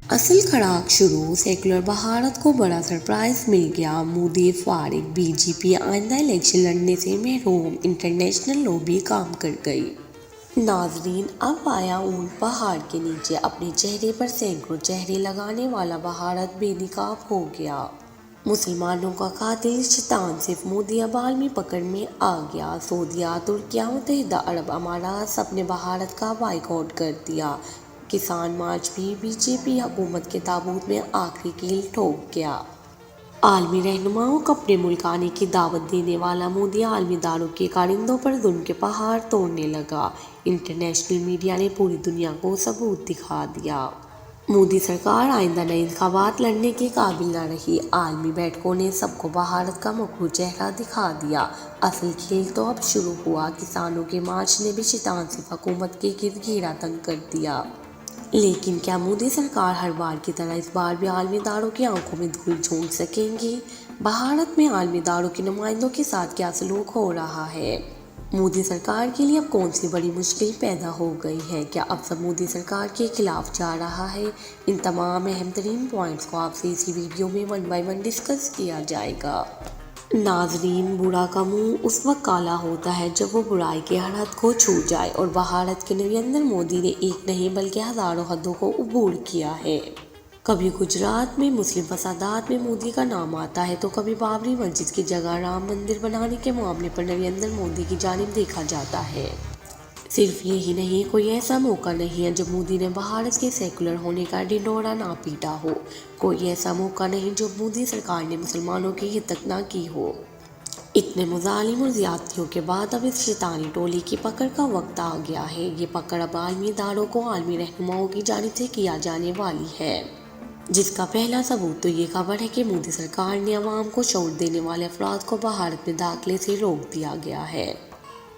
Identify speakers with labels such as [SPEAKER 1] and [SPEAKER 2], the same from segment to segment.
[SPEAKER 1] اصل کھڑاک شروع، سیکولر بھارت کو بڑا سرپرائز مل گیا، مودی فارغ، بی جے پی آئندہ الیکشن لڑنے سے محروم، انٹرنیشنل لوبی کام کر گئی۔ ناظرین، اب آیا اونٹ پہاڑ کے نیچے، اپنے چہرے پر سینکڑوں چہرے لگانے والا بھارت بے نقاب ہو گیا۔ مسلمانوں کا قاتل شیطان صرف مودی اب عالمی پکڑ میں آ گیا۔ سعودیہ، ترکی، متحدہ عرب امارات سب نے بھارت کا بائیکاٹ کر دیا۔ کسان مارچ بھی بی جے پی حکومت کے تابوت میں آخری کیل ٹھوک گیا۔ عالمی رہنماؤں کو اپنے ملک آنے کی دعوت دینے والا مودی عالمی اداروں کے کارندوں پر ظلم کے پہاڑ توڑنے لگا۔ انٹرنیشنل میڈیا نے پوری دنیا کو ثبوت دکھا دیا۔ مودی سرکار آئندہ نئے انتخابات لڑنے کے قابل نہ رہی۔ عالمی بیٹھکوں نے سب کو بھارت کا مکروہ چہرہ دکھا دیا۔ اصل کھیل تو اب شروع ہوا۔ کسانوں کے مارچ نے بھی شیطان صرف حکومت کے گرد گھیرا تنگ کر دیا۔ لیکن کیا مودی سرکار ہر بار کی طرح اس بار بھی عالمی اداروں کی آنکھوں میں دھول جھونک سکیں گی؟ بھارت میں عالمی اداروں کے نمائندوں کے ساتھ کیا سلوک ہو رہا ہے؟ مودی سرکار کے لیے اب کون سی بڑی مشکل پیدا ہو گئی ہے؟ کیا اب سب مودی سرکار کے خلاف جا رہا ہے؟ ان تمام اہم ترین پوائنٹس کو آپ سے اسی ویڈیو میں 1 بائی 1 ڈسکس کیا جائے گا۔ ناظرین، برا کا منہ اس وقت کالا ہوتا ہے جب وہ برائی کے ہر حد کو چھو جائے، اور بھارت کے نریندر مودی نے ایک نہیں بلکہ ہزاروں حدوں کو عبور کیا ہے۔ کبھی گجرات میں مسلم فسادات میں مودی کا نام آتا ہے تو کبھی بابری مسجد کی جگہ رام مندر بنانے کے معاملے پر نریندر مودی کی جانب دیکھا جاتا ہے۔ صرف یہی نہیں، کوئی ایسا موقع نہیں ہے جب مودی نے بھارت کے سیکولر ہونے کا ڈنڈورا نہ پیٹا ہو، کوئی ایسا موقع نہیں جب مودی سرکار نے مسلمانوں کی ہتک نہ کی ہو۔ اتنے مظالم اور زیادتیوں کے بعد اب اس شیطانی ٹولی کی پکڑ کا وقت آ گیا ہے۔ یہ پکڑ اب عالمی اداروں کو عالمی رہنماؤں کی جانب سے کیا جانے والی ہے، جس کا پہلا ثبوت تو یہ خبر ہے کہ مودی سرکار نے عوام کو شعور دینے والے افراد کو بھارت میں داخلے سے روک دیا گیا ہے،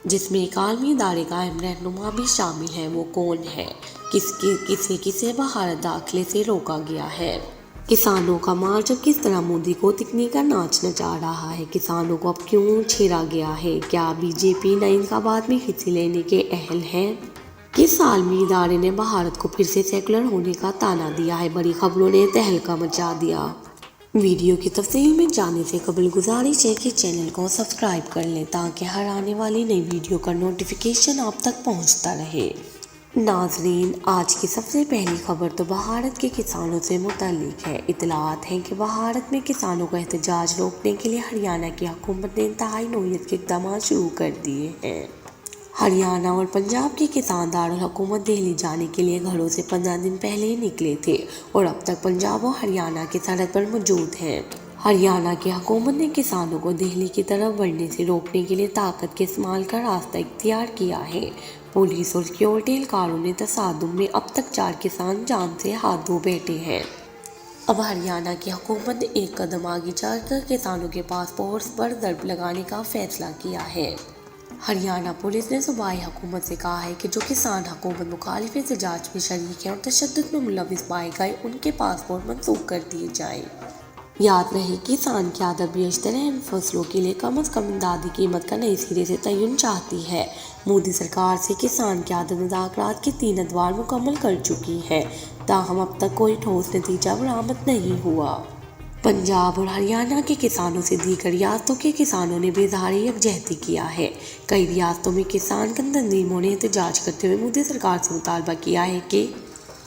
[SPEAKER 1] جس میں ایک عالمی ادارے کا اہم رہنما بھی شامل ہے۔ وہ کون ہے؟ کسے بھارت داخلے سے روکا گیا ہے؟ کسانوں کا مارچ اب کس طرح مودی کو تکنی کا ناچ نچا رہا ہے؟ کسانوں کو اب کیوں چھیڑا گیا ہے؟ کیا بی جے پی نئے انتخابات میں حصے لینے کے اہل ہے؟ کس عالمی ادارے نے بھارت کو پھر سے سیکولر ہونے کا طعنہ دیا ہے؟ بڑی خبروں نے تہلکہ مچا دیا۔ ویڈیو کی تفصیل میں جانے سے قبل گزارش ہے کہ چینل کو سبسکرائب کر لیں تاکہ ہر آنے والی نئی ویڈیو کا نوٹیفیکیشن آپ تک پہنچتا رہے۔ ناظرین، آج کی سب سے پہلی خبر تو بھارت کے کسانوں سے متعلق ہے۔ اطلاعات ہیں کہ بھارت میں کسانوں کا احتجاج روکنے کے لیے ہریانہ کی حکومت نے انتہائی نوعیت کے اقدامات شروع کر دیے ہیں۔ ہریانہ اور پنجاب کے کسان دارالحکومت دہلی جانے کے لیے گھروں سے 15 دن پہلے ہی نکلے تھے اور اب تک پنجاب اور ہریانہ کی سرحد پر موجود ہیں۔ ہریانہ کی حکومت نے کسانوں کو دہلی کی طرف بڑھنے سے روکنے کے لیے طاقت کے استعمال کا راستہ اختیار کیا ہے۔ پولیس اور سیکورٹی اہلکاروں نے تصادم میں اب تک 4 کسان جان سے ہاتھ دھو بیٹھے ہیں۔ اب ہریانہ کی حکومت نے ایک قدم آگے چل کر کسانوں کے پاسپورٹس پر ضرب لگانے کا فیصلہ کیا ہے۔ ہریانہ پولیس نے صوبائی حکومت سے کہا ہے کہ جو کسان حکومت مخالف احتجاج میں شریک ہیں اور تشدد میں ملوث پائے گئے، ان کے پاسپورٹ منسوخ کر دیے جائیں۔ یاد رہے، کسان کی عدد بیشتر اہم فصلوں کے لیے کم از کم امدادی قیمت کا نئے سرے سے تعین چاہتی ہے۔ مودی سرکار سے کسان کی عدد مذاکرات کے 3 ادوار مکمل کر چکی ہے، تاہم اب تک کوئی ٹھوس نتیجہ برآمد نہیں ہوا۔ پنجاب اور ہریانہ کے کسانوں سے دیگر ریاستوں کے کسانوں نے بھی اظہار یکجہتی کیا ہے۔ کئی ریاستوں میں کسان تنظیموں نے احتجاج کرتے ہوئے مودی سرکار سے مطالبہ کیا ہے کہ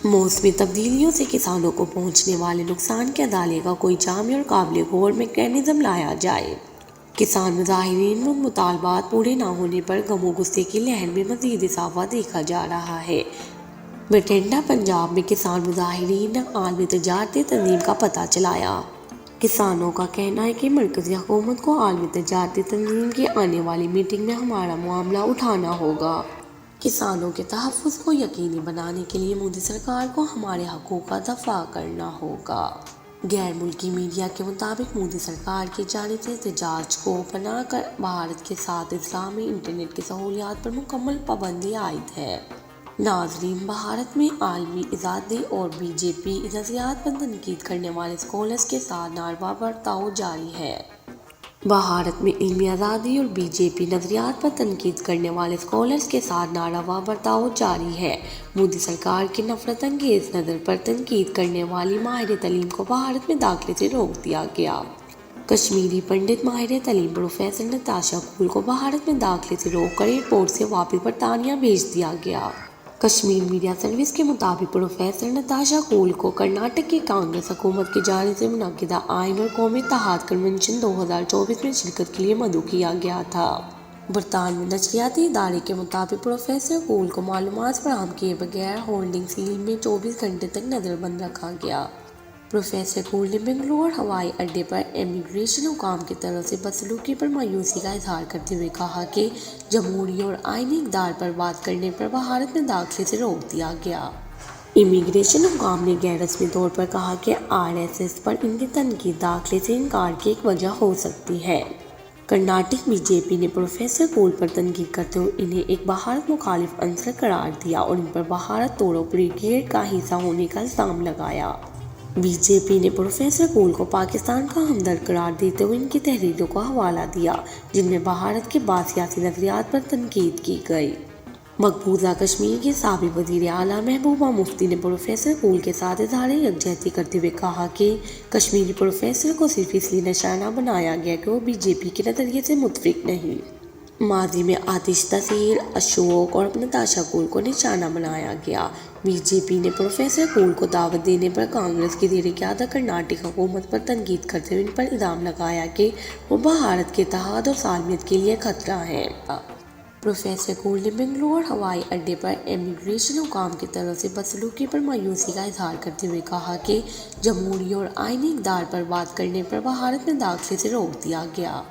[SPEAKER 1] موسمی تبدیلیوں سے کسانوں کو پہنچنے والے نقصان کے ازالے کا کوئی جامع اور قابل غور میکینزم لایا جائے۔ کسان مظاہرین میں ان مطالبات پورے نہ ہونے پر غم و غصے کی لہر میں مزید اضافہ دیکھا جا رہا ہے۔ بٹھنڈا، پنجاب میں کسان مظاہرین نے عالمی تجارتی تنظیم کا پتہ چلایا۔ کسانوں کا کہنا ہے کہ مرکزی حکومت کو عالمی تجارتی تنظیم کی آنے والی میٹنگ میں ہمارا معاملہ اٹھانا ہوگا۔ کسانوں کے تحفظ کو یقینی بنانے کے لیے مودی سرکار کو ہمارے حقوق کا دفاع کرنا ہوگا۔ غیر ملکی میڈیا کے مطابق مودی سرکار کی جانب سے احتجاج کو بنا کر بھارت کے 7 اضلاع میں انٹرنیٹ کی سہولیات پر مکمل پابندی عائد ہے۔ ناظرین، بھارت میں عالمی آزادی اور بی جے پی نظریات پر تنقید کرنے والے اسکالرز کے ساتھ ناروا برتاؤ جاری ہے۔ بھارت میں علمی آزادی اور بی جے پی نظریات پر تنقید کرنے والے اسکالرز کے ساتھ ناروا برتاؤ جاری ہے۔ مودی سرکار کے نفرت انگیز نظر پر تنقید کرنے والی ماہر تعلیم کو بھارت میں داخلے سے روک دیا گیا۔ کشمیری پنڈت ماہر تعلیم پروفیسر نتاشا کول کو بھارت میں داخلے سے روک کر ایئرپورٹ سے واپس برطانیہ بھیج دیا گیا۔ کشمیر میڈیا سروس کے مطابق پروفیسر نتاشا کول کو کرناٹک کی کانگریس حکومت کی جانب سے منعقدہ آئین اور قومی اتحاد کنونشن 2024 میں شرکت کے لیے مدعو کیا گیا تھا۔ برطانوی نشریاتی ادارے کے مطابق پروفیسر کول کو معلومات فراہم کیے بغیر ہولڈنگ سیل میں 24 گھنٹے تک نظر بند رکھا گیا۔ پروفیسر کول نے بنگلور ہوائی اڈے پر امیگریشن حکام کی طرف سے بدسلوکی پر مایوسی کا اظہار کرتے ہوئے کہا کہ جمہوری اور آئینی اقدار پر بات کرنے پر بھارت میں داخلے سے روک دیا گیا۔ امیگریشن حکام نے غیر رسمی طور پر کہا کہ RSS پر ان کی تنقید داخلے سے انکار کی ایک وجہ ہو سکتی ہے۔ کرناٹک بی جے پی نے پروفیسر کول پر تنقید کرتے ہوئے انہیں ایک بھارت مخالف عنصر قرار دیا اور ان پر بھارت توڑو بریگیڈ کا حصہ ہونے کا الزام لگایا۔ بی جے پی نے پروفیسر کول کو پاکستان کا ہمدرد قرار دیتے ہوئے ان کی تحریروں کا حوالہ دیا جن میں بھارت کے بعض سیاسی نظریات پر تنقید کی گئی۔ مقبوضہ کشمیر کے سابق وزیر اعلیٰ محبوبہ مفتی نے پروفیسر کول کے ساتھ اظہار یکجہتی کرتے ہوئے کہا کہ کشمیری پروفیسر کو صرف اس لیے نشانہ بنایا گیا کہ وہ بی جے پی کے نظریے سے متفق نہیں۔ ماضی میں آتش تاثیر اشوک اور نتاشا کول کو نشانہ بنایا گیا۔ بی جے پی نے پروفیسر کول کو دعوت دینے پر کانگریس کی زیر قیادت کرناٹک حکومت پر تنقید کرتے ہوئے ان پر الزام لگایا کہ وہ بھارت کے اتحاد اور سالمیت کے لیے خطرہ ہیں۔ پروفیسر کول نے بنگلور ہوائی اڈے پر امیگریشن حکام کی طرف سے بدسلوکی پر مایوسی کا اظہار کرتے ہوئے کہا کہ جمہوری اور آئینی اقدار پر بات کرنے پر بھارت میں داخلے سے روک دیا گیا۔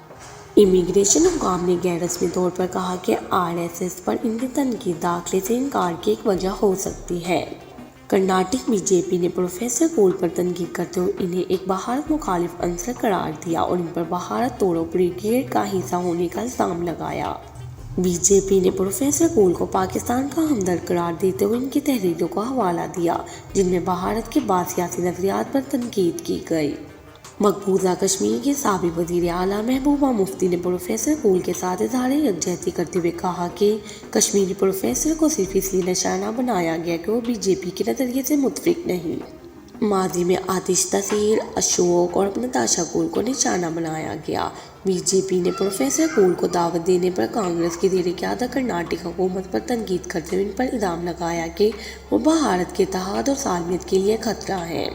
[SPEAKER 1] امیگریشن حکام نے غیر رسمی طور پر کہا کہ RSS پر ان کی تنقید داخلے سے انکار کی ایک وجہ ہو سکتی ہے۔ کرناٹک بی جے پی نے پروفیسر کول پر تنقید کرتے ہوئے انہیں ایک بھارت مخالف عنصر قرار دیا اور ان پر بھارت توڑو بریگیڈ کا حصہ ہونے کا الزام لگایا۔ بی جے پی نے پروفیسر کول کو پاکستان کا ہمدرد قرار دیتے ہوئے ان کی تحریروں کا حوالہ دیا جن میں بھارت کے بعض سیاسی نظریات پر تنقید کی گئی۔ مقبوضہ کشمیر کے سابق وزیر اعلیٰ محبوبہ مفتی نے پروفیسر کول کے ساتھ اظہار یکجہتی کرتے ہوئے کہا کہ کشمیری پروفیسر کو صرف اس لیے نشانہ بنایا گیا کہ وہ بی جے پی کے نظریے سے متفق نہیں۔ ماضی میں آتش تاثیر اشوک اور نتاشا کول کو نشانہ بنایا گیا۔ بی جے پی نے پروفیسر کول کو دعوت دینے پر کانگریس کی زیر قیادت کرناٹک حکومت پر تنقید کرتے ہوئے ان پر الزام لگایا کہ وہ بھارت کے اتحاد اور سالمیت کے لیے خطرہ ہیں۔